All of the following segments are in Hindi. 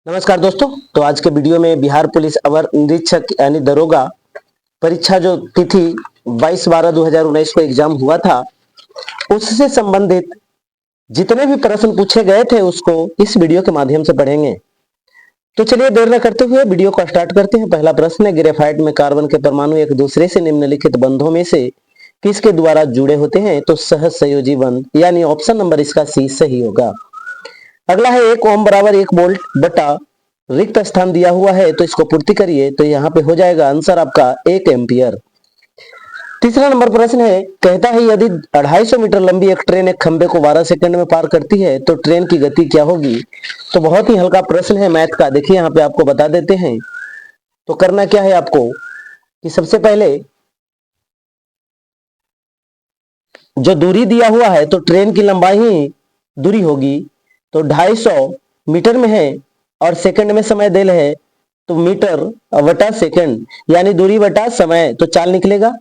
नमस्कार दोस्तों। तो आज के वीडियो में बिहार पुलिस अवर निरीक्षक यानी दरोगा परीक्षा जो तिथि 22/12/2019 को एग्जाम हुआ था उससे संबंधित जितने भी प्रश्न पूछे गए थे उसको इस वीडियो के माध्यम से पढ़ेंगे। तो चलिए देर न करते हुए वीडियो को स्टार्ट करते हैं। पहला प्रश्न है, ग्रेफाइट में कार्बन के परमाणु एक दूसरे से निम्नलिखित बंधों में से किसके द्वारा जुड़े होते हैं? तो सहज संयोजी बंध यानी ऑप्शन नंबर इसका सी सही होगा। अगला है, 1 ओम बराबर 1 वोल्ट बटा रिक्त स्थान दिया हुआ है तो इसको पूर्ति करिए। तो यहाँ पे हो जाएगा आंसर आपका 1 एम्पियर। तीसरा नंबर प्रश्न है, कहता है यदि 250 मीटर लंबी एक ट्रेन एक खंबे को 12 सेकंड में पार करती है तो ट्रेन की गति क्या होगी? तो बहुत ही हल्का प्रश्न है मैथ का। देखिए यहाँ पे आपको बता देते हैं। तो करना क्या है आपको कि सबसे पहले जो दूरी दिया हुआ है तो ट्रेन की लंबाई ही दूरी होगी। तो 250 मीटर में है और सेकंड में समय देल है तो मीटर बटा सेकंड यानी दूरी बटा समय। तो चाल निकलेगा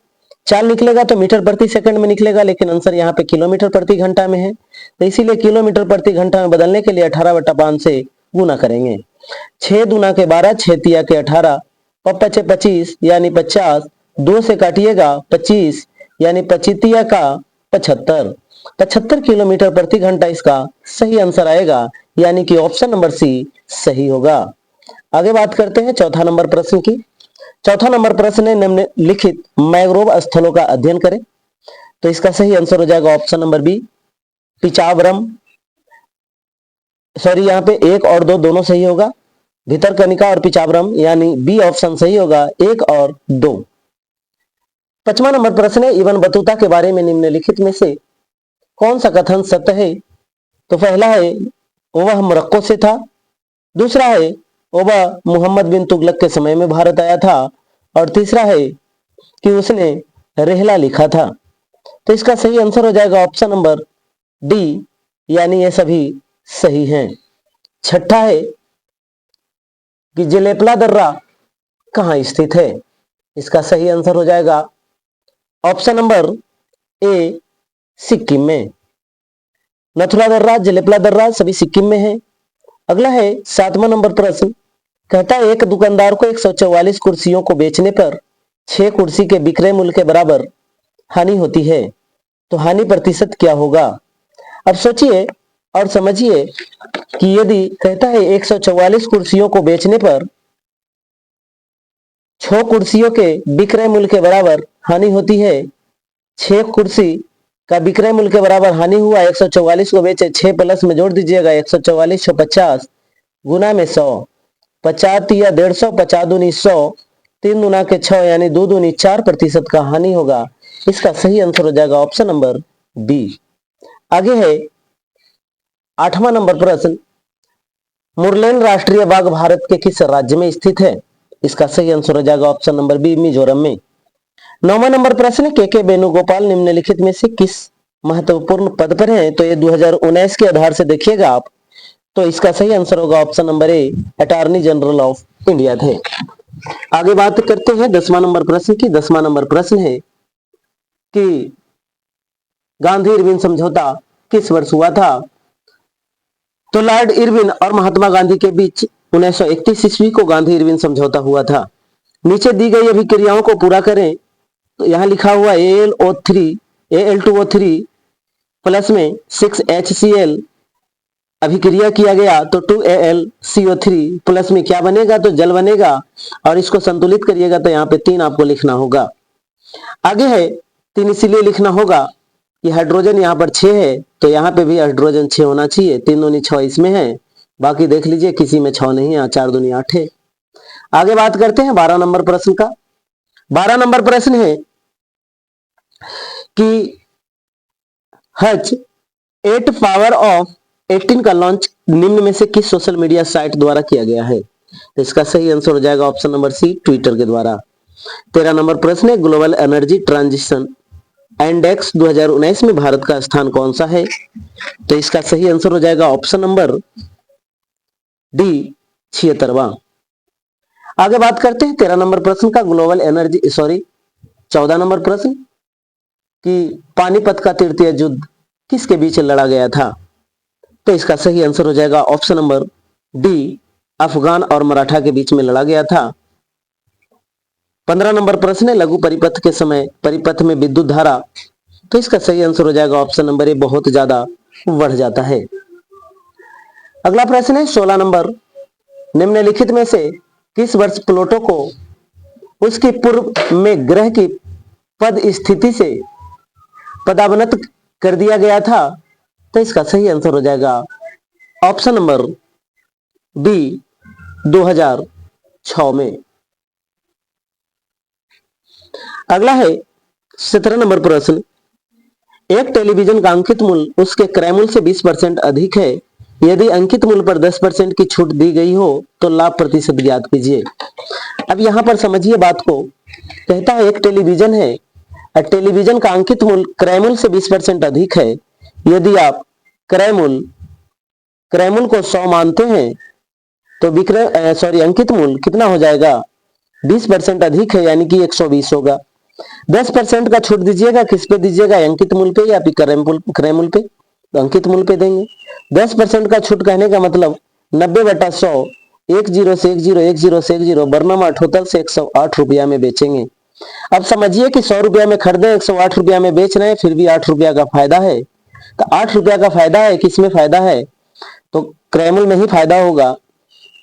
तो मीटर प्रति सेकंड में निकलेगा, लेकिन आंसर यहाँ पे किलोमीटर प्रति घंटा में है। तो इसीलिए किलोमीटर प्रति घंटा में बदलने के लिए 18/5 से गुना करेंगे। 6 दूना के 12, 6 तिया के 18, 5 25 यानी 50, 2 से काटिएगा 25 यानी 25 का 75। 75 किलोमीटर प्रति घंटा इसका सही आंसर आएगा, यानी कि ऑप्शन नंबर सी सही होगा। आगे बात करते हैं चौथा नंबर प्रश्न की। चौथा नंबर प्रश्न है, निम्नलिखित मैंग्रोव स्थलों का अध्ययन करें। तो इसका सही आंसर हो जाएगा option number B Pichavaram. Sorry, यहाँ पे 1 और 2 दोनों सही होगा। भितरकनिका और पिचावरम यानी बी ऑप्शन सही होगा, 1 और 2। पांचवा नंबर प्रश्न है, इब्न बतूता के बारे में निम्नलिखित में से कौन सा कथन सत्य है? तो पहला है वह मोरक्को से था, दूसरा है वह मोहम्मद बिन तुगलक के समय में भारत आया था, और तीसरा है कि उसने रेहला लिखा था। तो इसका सही आंसर हो जाएगा ऑप्शन नंबर डी, यानी ये सभी सही हैं। छठा है कि जलेपला दर्रा कहाँ स्थित है? इसका सही आंसर हो जाएगा ऑप्शन नंबर ए सिक्किम में। नथुला दर्रा, जलेपला दर्रा सभी सिक्किम में है। अगला है 7वां नंबर प्रश्न, कहता है एक दुकानदार को 144 कुर्सियों को बेचने पर 6 कुर्सी के विक्रय मूल्य के बराबर हानि होती है, तो हानि प्रतिशत क्या होगा? अब सोचिए और समझिए कि यदि कहता है 144 कुर्सियों को बेचने पर 6 कुर्सियों के विक्रय मूल्य के बराबर हानि होती है, 6 कुर्सी का विक्रय मूल्य के बराबर हानि हुआ, 144 को बेचे, 6 प्लस में जोड़ दीजिएगा 144 50 गुना में 100, 50 या 150, 50 दूनी 100, 3 दूना के 6 यानी 2 दूनी 4% का हानि होगा। इसका सही आंसर हो जाएगा ऑप्शन नंबर बी। आगे है 8वां नंबर प्रश्न, मुरलेन राष्ट्रीय बाग भारत के किस राज्य में स्थित है? इसका सही आंसर हो जाएगा ऑप्शन नंबर बी, मिजोरम में। 9वां नंबर प्रश्न, के वेणुगोपाल निम्नलिखित में से किस महत्वपूर्ण पद पर हैं? तो ये 2019 के आधार से देखिएगा आप, तो इसका सही आंसर होगा option number A, attorney general of India थे। आगे बात करते हैं 10वां नंबर प्रश्न की। 10वां नंबर प्रश्न है कि गांधी इरविन समझौता किस वर्ष हुआ था? तो लॉर्ड इरविन और महात्मा गांधी के बीच 1931 ईस्वी को गांधी इरविन समझौता हुआ था। नीचे दी गई अभिक्रियाओं को पूरा करें। तो यहाँ लिखा हुआ Al2O3 प्लस में 6HCl अभिक्रिया किया गया तो 2AlCO3 प्लस में क्या बनेगा? तो जल बनेगा, और इसको संतुलित करिएगा तो यहाँ पे 3 आपको लिखना होगा। आगे है 3 इसीलिए लिखना होगा कि हाइड्रोजन यहाँ पर 6 है तो यहाँ पे भी हाइड्रोजन 6 होना चाहिए। 3 दूनी 6 इसमें है, बाकी देख लीजिए किसी में 6 नहीं है, 4 दूनी 8 है। आगे बात करते हैं 12 नंबर प्रश्न का। 12 नंबर प्रश्न है कि हज 8 पावर ऑफ 18 का लॉन्च निम्न में से किस सोशल मीडिया साइट द्वारा किया गया है? तो इसका सही आंसर हो जाएगा ऑप्शन नंबर सी, ट्विटर के द्वारा। 13 नंबर प्रश्न है, ग्लोबल एनर्जी ट्रांजिशन इंडेक्स 2019 में भारत का स्थान कौन सा है? तो इसका सही आंसर हो जाएगा ऑप्शन नंबर डी, 76वां। आगे बात करते हैं 13 नंबर प्रश्न का, ग्लोबल एनर्जी 14 नंबर प्रश्न कि पानीपत का तृतीय युद्ध किसके बीच लड़ा गया था? तो इसका सही आंसर हो जाएगा ऑप्शन नंबर डी, अफगान और मराठा के बीच में लड़ा गया था। 15 नंबर प्रश्न है, लघु परिपथ के समय परिपथ में विद्युत धारा, तो इसका सही आंसर हो जाएगा ऑप्शन नंबर ए, बहुत ज्यादा बढ़ जाता है। अगला प्रश्न है 16 नंबर, निम्नलिखित में से किस वर्ष प्लूटो को उसके पूर्व में ग्रह की पद स्थिति से पदावनत कर दिया गया था, तो इसका सही आंसर हो जाएगा ऑप्शन नंबर बी 2006 में। अगला है 17 नंबर प्रश्न, एक टेलीविजन का अंकित मूल्य उसके क्रय मूल्य से 20% अधिक है, यदि अंकित मूल्य पर 10% की छूट दी गई हो तो लाभ प्रतिशत ज्ञात कीजिए। अब यहां पर समझिए बात को, कहता है एक टेलीविजन है, टेलीविजन का अंकित मूल्य क्रय मूल्य से 20% अधिक है, यदि आप क्रय मूल्य को 100 मानते हैं तो अंकित मूल्य कितना हो जाएगा, 20% अधिक है यानी कि 120 होगा। 10% का छूट दीजिएगा, किस पे दीजिएगा, अंकित मूल्य पे या फिर क्रय मूल्य पे, तो अंकित मूल्य पे देंगे। 10% का छूट कहने का मतलब 90/100, 10 से 10 बरनामा टोटल से 108 रुपया में बेचेंगे। अब समझिए कि 100 रुपया में खरीदे, 108 रुपया में बेच रहे हैं, फिर भी 8 रुपया का फायदा है। तो 8 रुपया का फायदा है, किसमें फायदा है, तो क्रय मूल्य में ही फायदा होगा।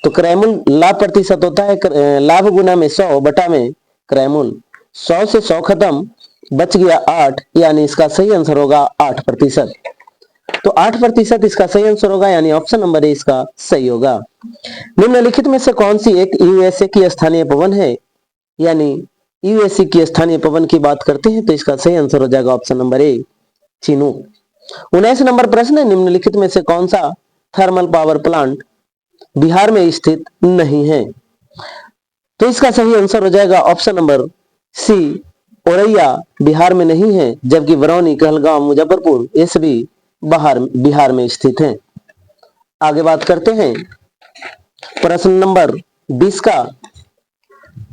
तो क्रय मूल्य लाभ प्रतिशत होता है, लाभ गुना में 100 बटा में क्रय मूल्य, 100 से 100 खत्म, बच गया 8, यानी इसका सही आंसर होगा 8%। तो 8% इसका सही आंसर होगा, यानी ऑप्शन नंबर ए इसका सही होगा। निम्नलिखित में से कौन सी एक यूएसए की स्थानीय पवन है, यानी यूएसए की स्थानीय पवन की बात करते हैं तो इसका सही आंसर हो जाएगा option number A, Chinook. 19 number प्रश्न है, निम्नलिखित में से कौन सा थर्मल पावर प्लांट बिहार में स्थित नहीं है, तो इसका सही आंसर हो जाएगा option number C, Auraiya Bihar में नहीं है, जबकि बरौनी, कहलगांव, मुजफ्फरपुर ये सभी बिहार में स्थित हैं। आगे बात करते हैं प्रश्न नंबर 20 का।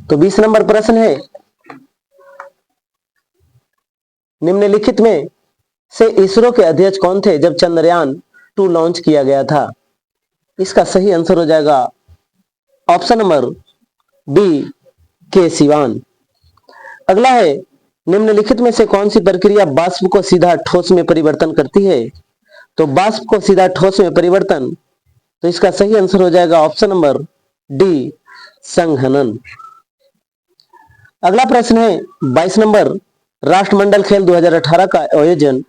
तो 20 नंबर प्रश्न है, निम्नलिखित में से इसरो के अध्यक्ष कौन थे जब चंद्रयान 2 लॉन्च किया गया था, इसका सही आंसर हो जाएगा ऑप्शन नंबर बी, के सिवान। अगला है, निम्नलिखित में से कौन सी प्रक्रिया वाष्प को सीधा ठोस में परिवर्तन करती है, तो वाष्प को सीधा ठोस में परिवर्तन, तो इसका सही आंसर हो जाएगा ऑप्शन नंबर डी, संघनन। अगला प्रश्न है 22 नंबर, राष्ट्रमंडल खेल 2018 का आयोजन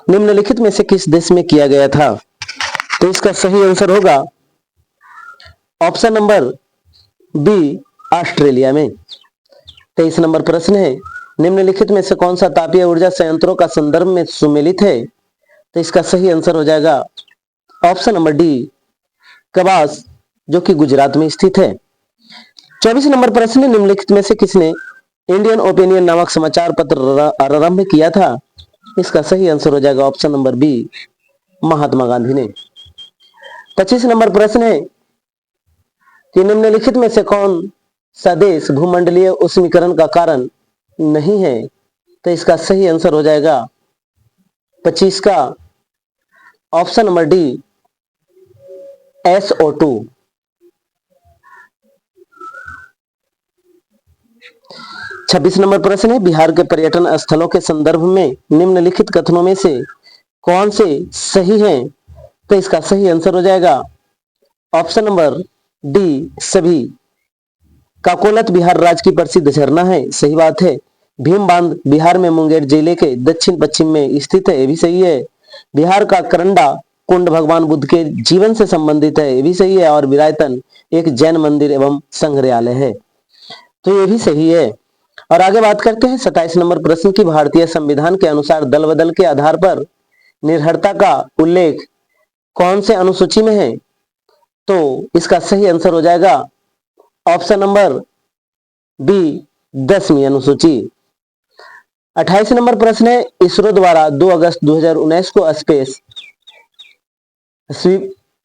निम्नलिखित में से किस देश में किया गया था, तो इसका सही आंसर होगा ऑप्शन नंबर बी, ऑस्ट्रेलिया में। 23 नंबर प्रश्न है, निम्नलिखित में से कौन सा तापीय ऊर्जा संयंत्रों का संदर्भ में सुमेलित है, तो इसका सही आंसर हो जाएगा ऑप्शन नंबर डी, कबास, जो कि गुजरात में स्थित है। 24 नंबर प्रश्न है, निम्नलिखित में से किसने इंडियन ओपिनियन नामक समाचार पत्र आरंभ किया था, इसका सही आंसर हो जाएगा option number B, Mahatma Gandhi ने। 25 नंबर प्रश्न है कि निम्नलिखित में से कौन सा देश भूमंडलीय उष्मीकरण का कारण नहीं है, तो इसका सही आंसर हो जाएगा 25 का option number D, SO2। 26 number प्रश्न है, बिहार के पर्यटन स्थलों के संदर्भ में निम्नलिखित कथनों में से कौन से सही हैं, तो इसका सही आंसर हो जाएगा ऑप्शन नंबर डी, सभी। काकोलत बिहार राज्य की प्रसिद्ध झरना है, सही बात है। भीम बांध बिहार में मुंगेर जिले के दक्षिण पश्चिम में स्थित है, ये भी सही है। बिहार का करंडा कुंड भगवान बुद्ध के जीवन से संबंधित है, ये भी सही है। और विरायतन एक जैन मंदिर एवं संग्रहालय है, तो ये भी सही है। और आगे बात करते हैं 27 नंबर प्रश्न की, भारतीय संविधान के अनुसार दल बदल के आधार पर निर्भरता का उल्लेख कौन से अनुसूची में है, तो इसका सही आंसर हो जाएगा ऑप्शन नंबर बी, 10वीं अनुसूची। 28 नंबर प्रश्न है, इसरो द्वारा 2 अगस्त 2019 को space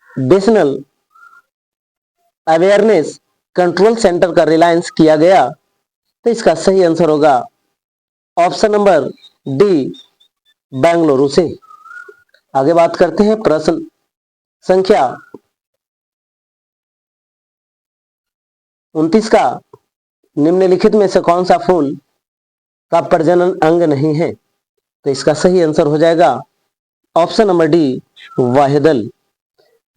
national awareness control centre का रिलायंस किया गया, तो इसका सही आंसर होगा ऑप्शन नंबर डी, बेंगलुरु से। आगे बात करते हैं प्रश्न संख्या 29 का निम्नलिखित में से कौन सा फूल का प्रजनन अंग नहीं है? तो इसका सही आंसर हो जाएगा ऑप्शन नंबर डी, वाहिदल।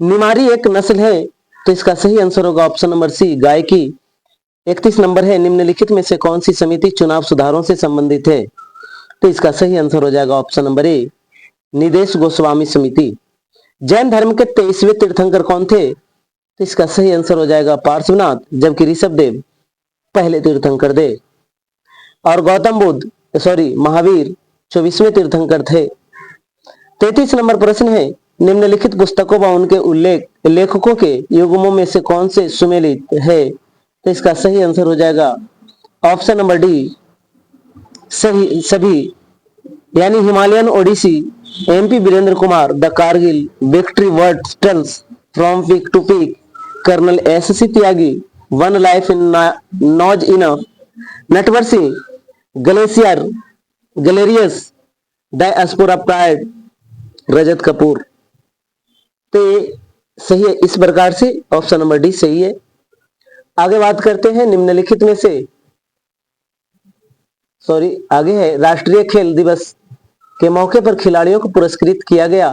निमारी एक नस्ल है, तो इसका सही आंसर होगा ऑप्शन नंबर सी, गाय की। 31 नंबर है, निम्नलिखित में से कौन सी समिति चुनाव सुधारों से संबंधित है? तो इसका सही आंसर हो जाएगा ऑप्शन नंबर ए, निदेश गोस्वामी समिति। जैन धर्म के 23वें तीर्थंकर कौन थे? तो इसका सही आंसर हो जाएगा पार्श्वनाथ, जबकि ऋषभदेव पहले तीर्थंकर थे। और गौतम बुद्ध महावीर 24वें तीर्थंकर थे। 33 नंबर प्रश्न है, निम्नलिखित पुस्तकों व उनके लेखकों के युग्मों में से कौन से सुमेलित है? तो इसका सही आंसर हो जाएगा ऑप्शन नंबर डी, सभी, यानी Himalayan Odyssey, MP Virendra Kumar, the Kargil, victory verticals, from peak to peak, colonel SC Tyagi, one life is not enough, Natwar Singh, glacier, glorious, diaspora pride, Rajat Kapoor. तो ये सही है, इस प्रकार से ऑप्शन नंबर डी सही है। आगे बात करते हैं निम्नलिखित में से आगे है, राष्ट्रीय खेल दिवस के मौके पर खिलाड़ियों को पुरस्कृत किया गया।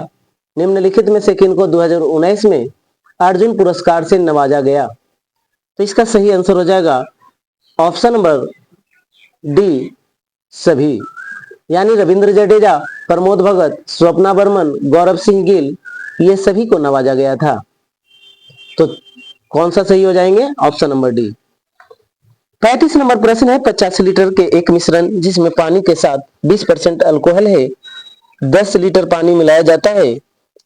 निम्नलिखित में से किनको 2019 में अर्जुन पुरस्कार से नवाजा गया? तो इसका सही आंसर हो जाएगा ऑप्शन नंबर डी, सभी, यानी रविंद्र जडेजा, प्रमोद भगत, स्वप्ना बर्मन, गौरव सिंह गिल, ये सभी को नवाजा गया था। तो कौन सा सही हो जाएंगे? Option number D. 35 नंबर प्रश्न है, 50 लीटर के एक मिश्रण जिसमें पानी के साथ 20% अल्कोहल है, 10 लीटर पानी मिलाया जाता है,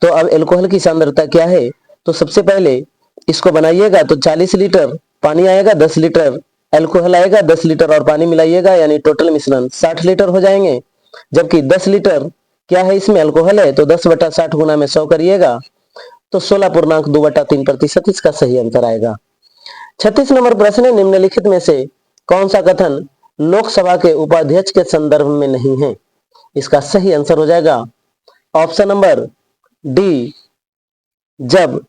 तो अब अल्कोहल की सांद्रता क्या है? तो सबसे पहले इसको बनाइएगा तो 40 लीटर पानी आएगा, 10 लीटर अल्कोहल आएगा, 10 लीटर और पानी मिलाइएगा, यानी टोटल मिश्रण 60 लीटर हो जाएंगे। जबकि 10 लीटर क्या है, इसमें अल्कोहल है, तो 10/60 गुना में 100 करिएगा तो 16.2/3% इसका सही आंसर आएगा। 36 नंबर प्रश्न है, निम्नलिखित में से कौन सा कथन लोकसभा के उपाध्यक्ष के संदर्भ में नहीं है? इसका सही आंसर हो जाएगा ऑप्शन नंबर डी, जब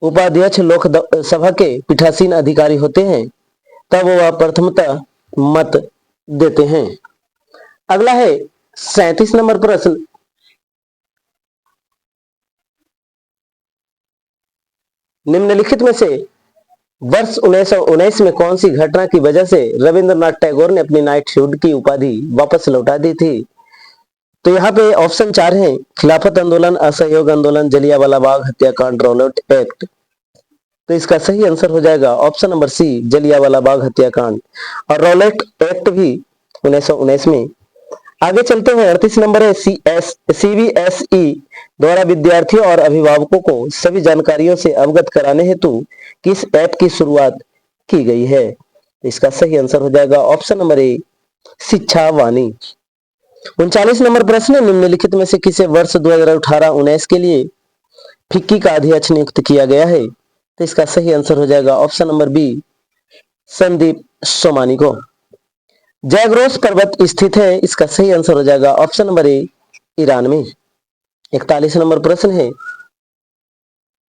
उपाध्यक्ष लोकसभा के पीठासीन अधिकारी होते हैं तब वह प्रथमतः मत देते हैं। अगला है 37 नंबर प्रश्न, निम्नलिखित में से वर्ष 1919 में कौन सी घटना की वजह से रविंद्रनाथ टैगोर ने अपनी नाइटहुड की उपाधि वापस लौटा दी थी? तो यहाँ पे ऑप्शन 4 है, खिलाफत आंदोलन, असहयोग आंदोलन, जलियांवाला बाग हत्याकांड, रॉलेट एक्ट। तो इसका सही आंसर हो जाएगा ऑप्शन नंबर सी, जलियांवाला बाग हत्याकांड। और रॉलेट एक्ट भी 1919 में। आगे चलते हैं, 38 नंबर है, सीबीएसई द्वारा विद्यार्थियों और अभिभावकों को सभी जानकारियों से अवगत कराने हेतु किस ऐप की शुरुआत की गई है? इसका सही आंसर हो जाएगा ऑप्शन नंबर ए, शिक्षा वाणी। 39 नंबर प्रश्न, निम्नलिखित में से किसे वर्ष 2018-19 के लिए फिक्की का अध्यक्ष नियुक्त किया गया है? तो इसका सही आंसर हो जाएगा option number B, Sandeep Somani को। जैग्रोस पर्वत स्थित है, इसका सही आंसर हो जाएगा ऑप्शन नंबर ए, ईरान में। 41 नंबर प्रश्न है,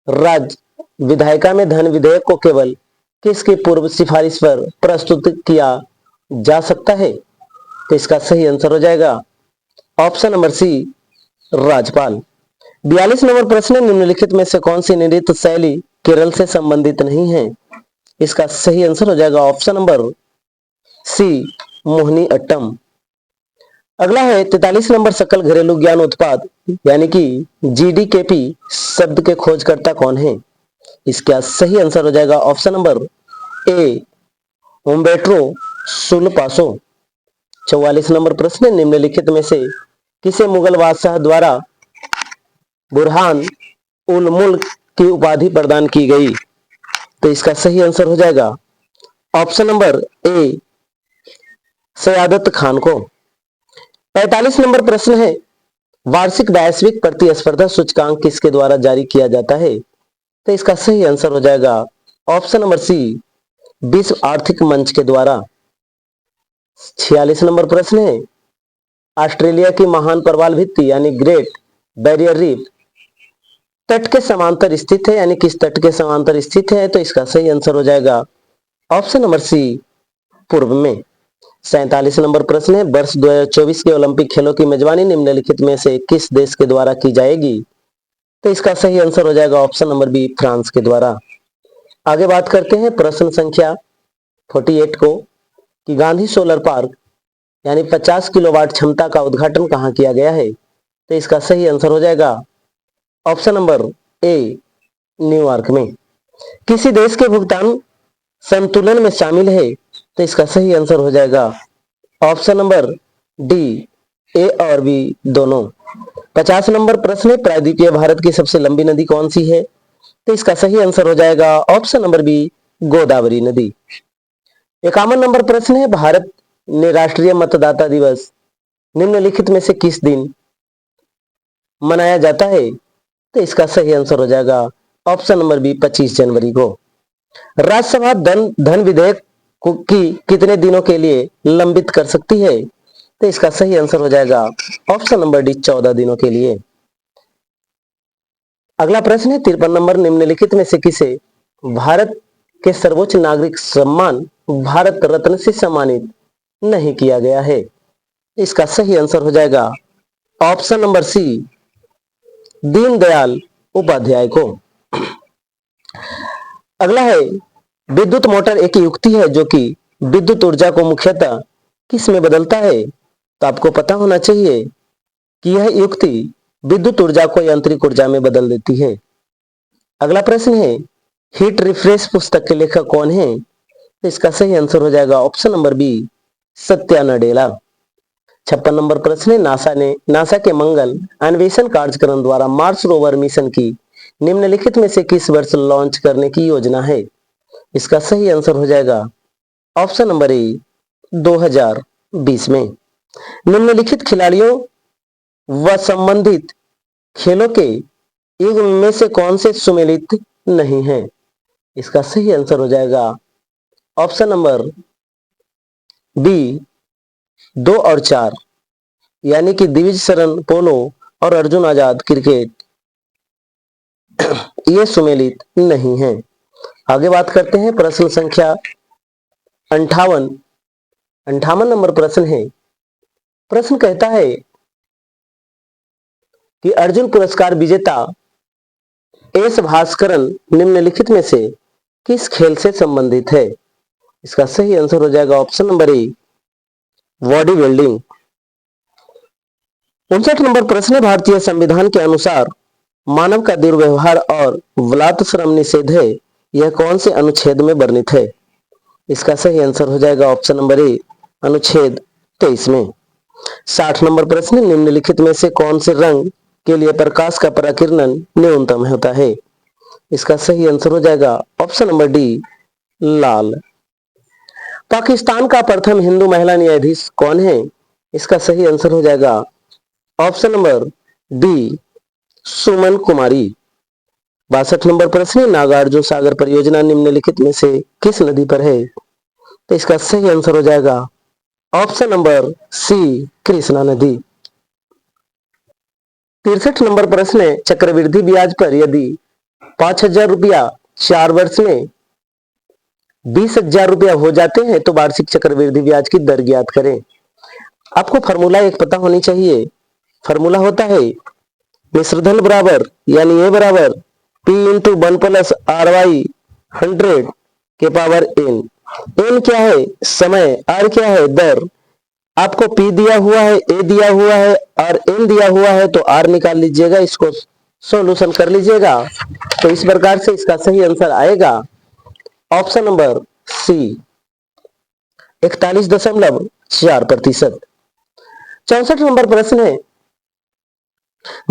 राज्य विधायिका में धन विधेयक को केवल किसकी पूर्व सिफारिश पर प्रस्तुत किया जा सकता है? तो इसका सही आंसर हो जाएगा ऑप्शन नंबर सी, राज्यपाल। 42 नंबर प्रश्न, निम्नलिखित में से कौन सी नृत्य शैली केरल से संबंधित नहीं है? इसका सही आंसर हो जाएगा ऑप्शन नंबर सी, मोहिनी अट्टम। अगला है 43 नंबर, सकल घरेलू ज्ञान उत्पाद यानी कि जीडीकेपी शब्द के खोजकर्ता कौन है? इसका सही आंसर हो जाएगा ऑप्शन नंबर ए, उम्बेर्टो सुलपासो। 44 नंबर प्रश्न, निम्नलिखित में से किसे मुगल बादशाह द्वारा बुरहान उल मुल्क की उपाधि प्रदान की गई? तो इसका सही आंसर हो जाएगा ऑप्शन नंबर ए, सयादत खान को। 45 नंबर प्रश्न है, वार्षिक वैश्विक प्रतिस्पर्धा सूचकांक किसके द्वारा जारी किया जाता है? तो इसका सही आंसर हो जाएगा ऑप्शन नंबर सी, विश्व आर्थिक मंच के द्वारा। 46 नंबर प्रश्न है, ऑस्ट्रेलिया की महान प्रवाल भित्ति यानी ग्रेट बैरियर रीफ तट के समांतर स्थित है, यानी किस तट के समांतर स्थित है? तो इसका सही आंसर हो जाएगा ऑप्शन नंबर सी पूर्व में। 47 नंबर प्रश्न है, वर्ष 2024 के ओलंपिक खेलों की मेजबानी निम्नलिखित में से किस देश के द्वारा की जाएगी? तो इसका सही आंसर हो जाएगा ऑप्शन नंबर बी, फ्रांस के द्वारा। आगे बात करते हैं प्रश्न संख्या 48 को, कि गांधी सोलर पार्क यानी 50 किलोवाट क्षमता का उद्घाटन कहाँ किया गया है? तो इसका सही आंसर हो जाएगा ऑप्शन नंबर ए, न्यूयॉर्क में। किसी देश के भुगतान संतुलन में शामिल है? तो इसका सही आंसर हो जाएगा ऑप्शन नंबर डी, ए और बी दोनों। 50 नंबर प्रश्न है, प्रायद्वीपीय भारत की सबसे लंबी नदी कौन सी है? तो इसका सही आंसर हो जाएगा ऑप्शन नंबर बी, गोदावरी नदी। 51 नंबर प्रश्न है, भारत ने राष्ट्रीय मतदाता दिवस निम्नलिखित में से किस दिन मनाया जाता है? तो इसका सही आंसर हो जाएगा ऑप्शन नंबर बी, 25 जनवरी को। राज्यसभा धन विधेयक की कितने दिनों के लिए लंबित कर सकती है? तो इसका सही आंसर हो जाएगा ऑप्शन नंबर डी, 14 दिनों के लिए। अगला प्रश्न है 53 नंबर, निम्नलिखित में से किसे भारत के सर्वोच्च नागरिक सम्मान भारत रत्न से सम्मानित नहीं किया गया है? इसका सही आंसर हो जाएगा option number C, Deendayal Upadhyay को। अगला है, विद्युत मोटर एक युक्ति है जो कि विद्युत ऊर्जा को मुख्यतः किस में बदलता है? तो आपको पता होना चाहिए कि यह युक्ति विद्युत ऊर्जा को यांत्रिक ऊर्जा में बदल देती है। अगला प्रश्न है, हीट रिफ्रेश पुस्तक के लेखक कौन है? तो इसका सही आंसर हो जाएगा option number B, Satya Nadella. 56 number प्रश्न है, नासा के मंगल अन्वेषण कार्यक्रम द्वारा मार्स रोवर मिशन की निम्नलिखित में से किस वर्ष लॉन्च करने की योजना है? इसका सही आंसर हो जाएगा ऑप्शन नंबर ए, 2020 में। निम्नलिखित खिलाड़ियों व संबंधित खेलों के युग में से कौन से सुमेलित नहीं है? इसका सही आंसर हो जाएगा ऑप्शन नंबर बी, 2 और 4, यानी कि दिविज शरण पोलो और अर्जुन आजाद क्रिकेट, ये सुमेलित नहीं है। आगे बात करते हैं प्रश्न संख्या 58 नंबर प्रश्न है। प्रश्न कहता है कि अर्जुन पुरस्कार विजेता एस भास्करन निम्नलिखित में से किस खेल से संबंधित है? इसका सही आंसर हो जाएगा option number A, body building. 59 number प्रश्न, भारतीय संविधान के अनुसार मानव का दुर्व्यवहार और बलात्कार निषेध है, यह कौन से अनुच्छेद में वर्णित है? इसका सही आंसर हो जाएगा ऑप्शन नंबर ए, अनुच्छेद 23 में। 60 नंबर प्रश्न, निम्नलिखित में से कौन से रंग के लिए प्रकाश का पराकिरण न्यूनतम होता है? इसका सही आंसर हो जाएगा ऑप्शन नंबर डी, लाल। पाकिस्तान का प्रथम हिंदू महिला न्यायाधीश कौन है? इसका सही आंसर हो जाएगा ऑप्शन नंबर बी, सुमन कुमारी। 62 नंबर प्रश्न, नागार्जुन सागर परियोजना निम्नलिखित में से किस नदी पर है? तो इसका सही आंसर हो जाएगा ऑप्शन नंबर सी, कृष्णा नदी। 63 नंबर प्रश्न है, चक्रवृद्धि ब्याज पर यदि 5,000 रुपया 4 वर्ष में 20,000 रुपया हो जाते हैं तो वार्षिक चक्रवृद्धि ब्याज की दर ज्ञात करें। आपको फॉर्मूला एक पता होनी चाहिए। फॉर्मूला होता है मिश्रधन बराबर यानी ए बराबर P into 1 plus R by 100 के पावर एन। एन क्या है? समय। आर क्या है? दर। आपको पी दिया हुआ है, ए दिया हुआ है और एन दिया हुआ है, तो आर निकाल लीजिएगा, इसको सॉल्यूशन कर लीजिएगा। तो इस प्रकार से इसका सही आंसर आएगा ऑप्शन नंबर सी, 41.4%। 64 नंबर प्रश्न है,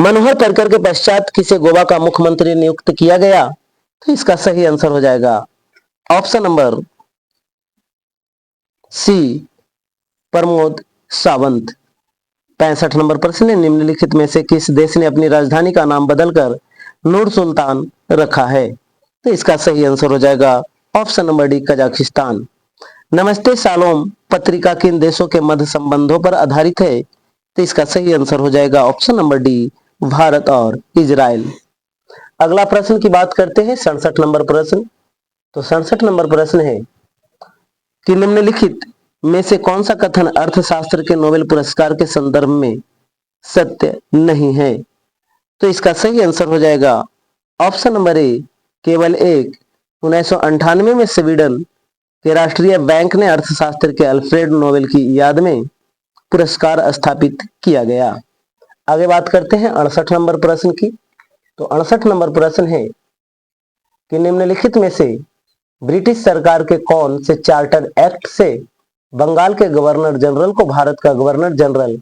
मनोहर पर्रिकर के पश्चात किसे गोवा का मुख्यमंत्री नियुक्त किया गया? तो इसका सही आंसर हो जाएगा option number C, Pramod Sawant. 65 number प्रश्न है, निम्नलिखित में से किस देश ने अपनी राजधानी का नाम बदलकर नूर सुल्तान रखा है? तो इसका सही आंसर हो जाएगा ऑप्शन नंबर डी, कजाकिस्तान। नमस्ते शालोम पत्रिका किन देशों के मध्य संबंधों पर आधारित है? तो इसका सही आंसर हो जाएगा ऑप्शन नंबर डी, भारत और इजराइल। अगला प्रश्न की बात करते हैं 67 नंबर प्रश्न। तो 67 नंबर प्रश्न है, कि निम्नलिखित में से कौन सा कथन अर्थशास्त्र के नोबेल पुरस्कार के संदर्भ में सत्य नहीं है? तो इसका सही आंसर हो जाएगा ऑप्शन नंबर ए, केवल एक। 1998 में स्वीडन के राष्ट्रीय बैंक ने अर्थशास्त्र के अल्फ्रेड नोबेल की याद में पुरस्कार स्थापित किया गया। आगे बात करते हैं 68 नंबर प्रश्न की। तो 68 नंबर प्रश्न है कि निम्नलिखित में से ब्रिटिश सरकार के कौन से चार्टर एक्ट से बंगाल के गवर्नर जनरल को भारत का गवर्नर जनरल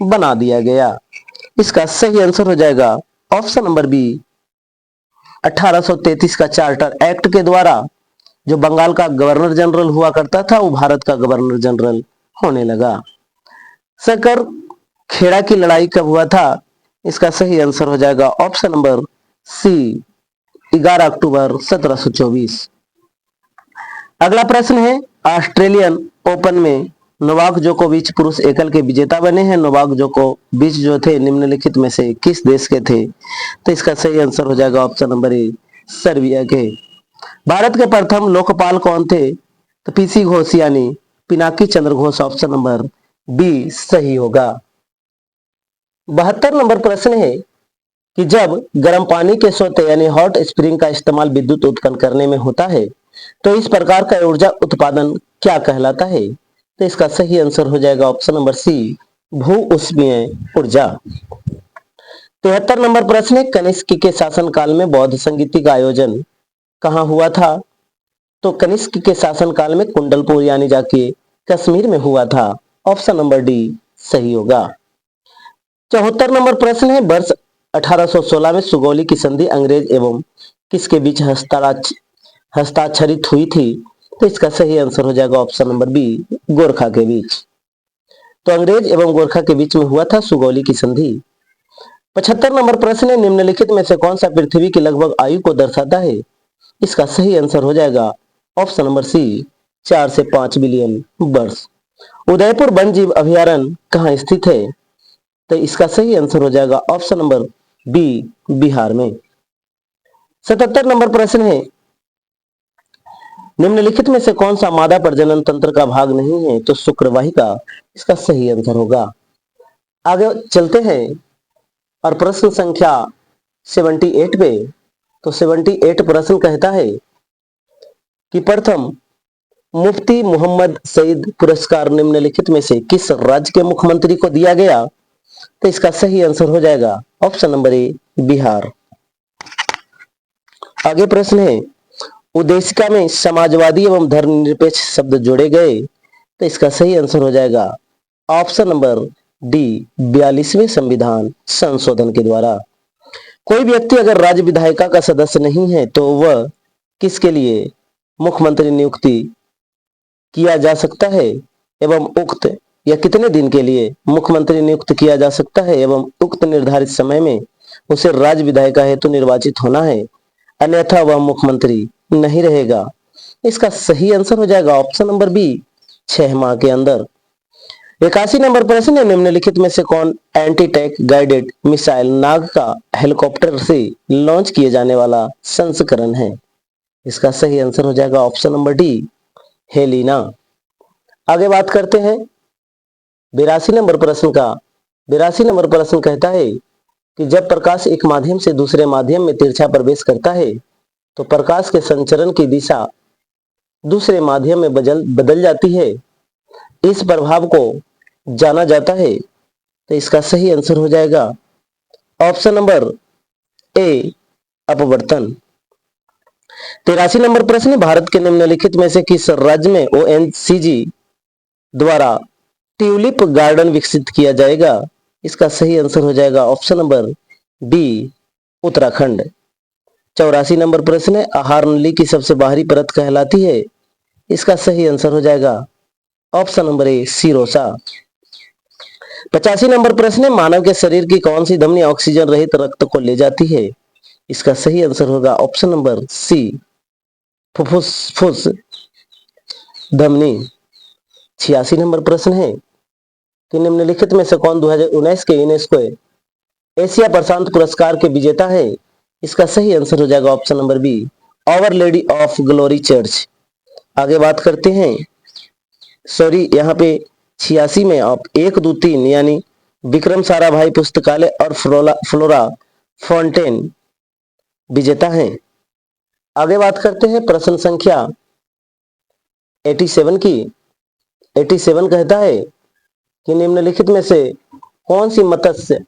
बना दिया गया? इसका सही आंसर हो जाएगा ऑप्शन नंबर बी, 1833 का चार्टर एक्ट के द्वारा जो बंगाल का गवर्नर जनरल हुआ करता था वो भारत का गवर्नर जनरल होने लगा। सकर खेड़ा की लड़ाई कब हुआ था? इसका सही आंसर हो जाएगा ऑप्शन नंबर सी, 11 अक्टूबर 1724। अगला प्रश्न है, ऑस्ट्रेलियन ओपन में नोवाक जोकोविच पुरुष एकल के विजेता बने हैं। नोवाक जोकोविच जो थे निम्नलिखित में से किस देश के थे? तो इसका सही आंसर हो जाएगा ऑप्शन नंबर ए, सर्बिया के। भारत के प्रथम लोकपाल कौन थे? तो पीसी घोष यानी Pinaki Chandra Ghosh, option number B सही होगा। 72 नंबर प्रश्न है कि जब गर्म पानी के सोते यानी हॉट स्प्रिंग का इस्तेमाल विद्युत उत्पन्न करने में होता है तो इस प्रकार का ऊर्जा उत्पादन क्या कहलाता है? तो इसका सही आंसर हो जाएगा ऑप्शन नंबर सी, भू ऊष्मीय ऊर्जा। 73 नंबर प्रश्न है, कनिष्क के शासनकाल में बौद्ध संगीति का आयोजन कहाँ हुआ था? तो कनिष्क के शासनकाल में कुंडलपुर यानी जाके कश्मीर में हुआ था, ऑप्शन नंबर डी सही होगा। 74 नंबर प्रश्न है, वर्ष 1816 में सुगौली की संधि अंग्रेज एवं किसके बीच हस्ताक्षरित हुई थी? तो इसका सही आंसर हो जाएगा ऑप्शन नंबर बी, गोरखा के बीच। तो अंग्रेज एवं गोरखा के बीच में हुआ था सुगौली की संधि। 75 नंबर प्रश्न है, निम्नलिखित में से कौन सा पृथ्वी की लगभग आयु को दर्शाता है? इसका सही आंसर हो जाएगा ऑप्शन नंबर सी, 4 से 5 बिलियन वर्ष। उदयपुर वन जीव अभयारण्य कहाँ स्थित है? तो इसका सही आंसर हो जाएगा ऑप्शन नंबर बी, बिहार में। 77 नंबर प्रश्न है, निम्नलिखित में से कौन सा मादा प्रजनन तंत्र का भाग नहीं है? तो शुक्रवाहिका इसका सही आंसर होगा। आगे चलते हैं और प्रश्न संख्या 78 पे। तो 78 प्रश्न कहता है कि प्रथम मुफ्ती मोहम्मद सईद पुरस्कार निम्नलिखित में से किस राज्य के मुख्यमंत्री को दिया गया? तो इसका सही आंसर हो जाएगा ऑप्शन नंबर ए, बिहार। आगे प्रश्न है, उद्देशिका में समाजवादी एवं धर्मनिरपेक्ष शब्द जोड़े गए। तो इसका सही आंसर हो जाएगा ऑप्शन नंबर डी, 42वें संविधान संशोधन के द्वारा। कोई व्यक्ति अगर राज्य विधायिका का सदस्य नहीं है तो वह किसके लिए मुख्यमंत्री नियुक्ति किया जा सकता है एवं उक्त या कितने दिन के लिए मुख्यमंत्री नियुक्त किया जा सकता है एवं उक्त निर्धारित समय में उसे राज्य विधायिका हेतु निर्वाचित होना है, अन्यथा वह मुख्यमंत्री नहीं रहेगा। इसका सही आंसर हो जाएगा ऑप्शन नंबर बी, 6 माह के अंदर। 81 नंबर प्रश्न है, निम्नलिखित में से कौन एंटी टैंक गाइडेड मिसाइल नाग का हेलीकॉप्टर से लॉन्च किए जाने वाला संस्करण है? इसका सही आंसर हो जाएगा ऑप्शन नंबर डी, हेलिना। आगे बात करते हैं 82 नंबर प्रश्न का। 82 नंबर प्रश्न कहता है कि जब प्रकाश एक माध्यम से दूसरे माध्यम में तिरछा प्रवेश करता है तो प्रकाश के संचरण की दिशा दूसरे माध्यम में बदल जाती है। इस प्रभाव को जाना जाता है। तो इसका सही आंसर हो जाएगा ऑप्शन नंबर ए, अपवर्तन। 83 नंबर प्रश्न, भारत के निम्नलिखित में से किस राज्य में ओएनजीसी द्वारा ट्यूलिप गार्डन विकसित किया जाएगा? इसका सही आंसर हो जाएगा option number B, Uttarakhand. 84 number प्रश्न है, आहार नली की सबसे बाहरी परत कहलाती है? इसका सही आंसर हो जाएगा option number A, serosa. 85 number प्रश्न है, मानव के शरीर की कौन सी धमनी ऑक्सीजन रहित रक्त को ले जाती है? इसका सही आंसर होगा ऑप्शन नंबर सी, फुफ्फुस धमनी। 86 नंबर प्रश्न है कि निम्नलिखित में से कौन 2019 के यूनेस्को एशिया प्रशांत पुरस्कार के विजेता है? इसका सही आंसर हो जाएगा option number B, our lady of glory church. आगे बात करते हैं सॉरी यहाँ पे 86 में आप 1, 2, 3 यानी विक्रम साराभाई पुस्तकालय और फ्लोरा फाउंटेन विजेता हैं। आगे बात करते हैं प्रश्न संख्या 87 की। 87 कहता है कि निम्नलिखित में से कौन सी मत्स्य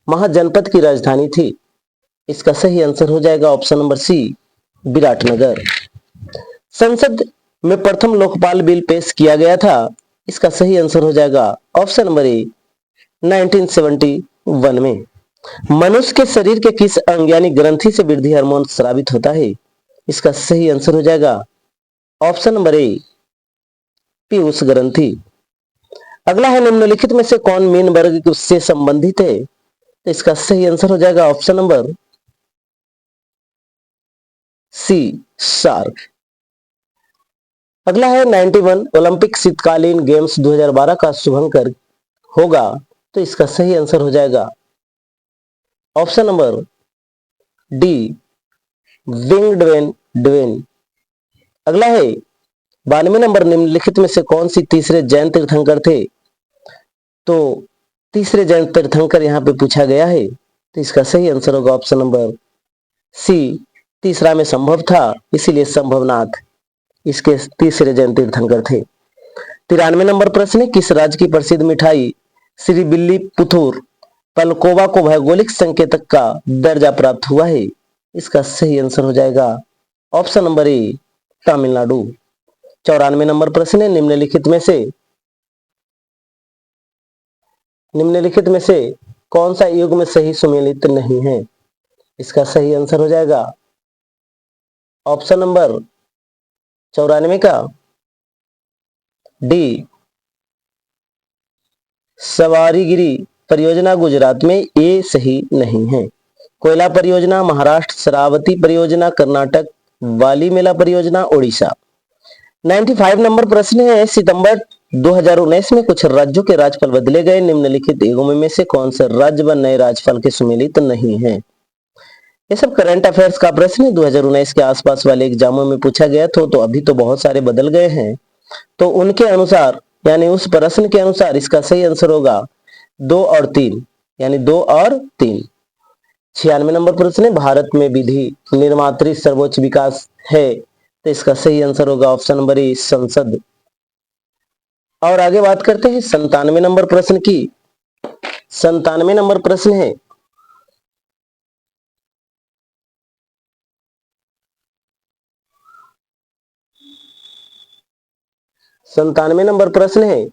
महाजनपद की राजधानी थी? इसका सही आंसर हो जाएगा ऑप्शन नंबर सी, विराटनगर। संसद में प्रथम लोकपाल बिल पेश किया गया था। इसका सही आंसर हो जाएगा ऑप्शन नंबर ए, 1971 में। मनुष्य के शरीर के किस अंग यानी ग्रंथि से वृद्धि हार्मोन स्रावित होता है? इसका सही आंसर हो जाएगा ऑप्शन नंबर ए, पीयूष ग्रंथि। अगला है निम्नलिखित में से कौन मीन वर्ग से संबंधित है? तो इसका सही आंसर हो जाएगा ऑप्शन नंबर सी, शार्क। अगला है 91 ओलंपिक शीतकालीन गेम्स 2012 का शुभंकर होगा। तो इसका सही आंसर हो जाएगा ऑप्शन नंबर डी, विंग ड्वेन। अगला है 92 नंबर निम्नलिखित में से कौन सी तीसरे जैन तीर्थंकर थे? तो तीसरे जैन तीर्थंकर यहाँ पे पूछा गया है। तो इसका सही आंसर होगा ऑप्शन नंबर सी, तीसरा में संभव था, इसीलिए संभवनाथ इसके तीसरे जैन तीर्थंकर थे। 93 नंबर प्रश्न है, किस राज्य की प्रसिद्ध मिठाई श्री बिल्ली पुथुर पलकोवा को भौगोलिक संकेतक का दर्जा प्राप्त हुआ है? इसका सही आंसर हो जाएगा option number A, Tamil Nadu. 94 number प्रश्न है, निम्नलिखित में से कौन सा युग में सही सुमेलित नहीं है? इसका सही आंसर हो जाएगा ऑप्शन नंबर 94 का डी, सवारीगिरी परियोजना गुजरात में, ये सही नहीं है। कोयला परियोजना महाराष्ट्र, शरावती परियोजना कर्नाटक, वाली मेला परियोजना ओडिशा। 95 नंबर प्रश्न है, सितंबर 2019 में कुछ राज्यों के राज्यपाल बदले गए, निम्नलिखित युगों में से कौन सा राज्य व नए राज्यपाल के सुमेलित नहीं है? ये सब करंट अफेयर्स का प्रश्न है, 2019 के आसपास वाले एग्जामों में पूछा गया था। तो अभी तो बहुत सारे बदल गए हैं, तो उनके अनुसार यानी उस प्रश्न के अनुसार इसका सही आंसर होगा 2 और 3, यानी 2 और 3। 96 नंबर प्रश्न है, भारत में विधि निर्मात्री सर्वोच्च विकास है। तो इसका सही आंसर होगा ऑप्शन नंबर ए, संसद। और आगे बात करते हैं 97 नंबर प्रश्न की। 97 नंबर प्रश्न है,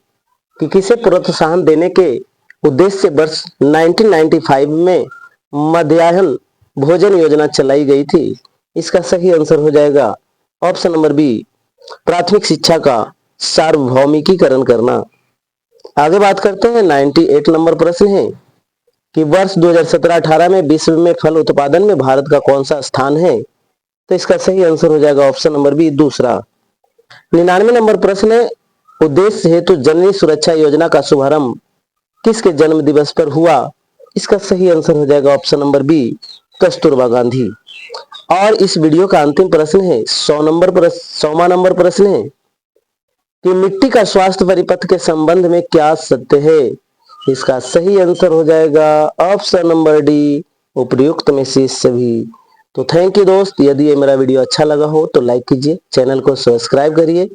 कि किसे प्रोत्साहन देने के उद्देश्य से वर्ष 1995 में मध्याह्न भोजन योजना चलाई गई थी? इसका सही आंसर हो जाएगा ऑप्शन नंबर बी, प्राथमिक शिक्षा का सार्वभौमिकीकरण करना। आगे बात करते हैं 98 नंबर प्रश्न है कि वर्ष 2017-18 में विश्व में फल उत्पादन में भारत का कौन सा स्थान है? तो इसका सही आंसर हो जाएगा ऑप्शन नंबर बी, दूसरा। 99 नंबर प्रश्न है, उद्देश्य हेतु जननी सुरक्षा योजना का शुभारंभ किसके जन्म दिवस पर हुआ? इसका सही आंसर हो जाएगा option number B, Kasturba Gandhi. और इस वीडियो का अंतिम प्रश्न है 100वां नंबर प्रश्न है कि मिट्टी का स्वास्थ्य परिपथ के संबंध में क्या सत्य है? इसका सही आंसर हो जाएगा ऑप्शन नंबर डी, उपयुक्त में से सभी। तो थैंक यू दोस्त, यदि ये मेरा वीडियो अच्छा लगा हो तो लाइक कीजिए, चैनल को सब्सक्राइब करिए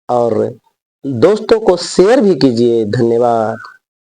और दोस्तों को शेयर भी कीजिए। धन्यवाद।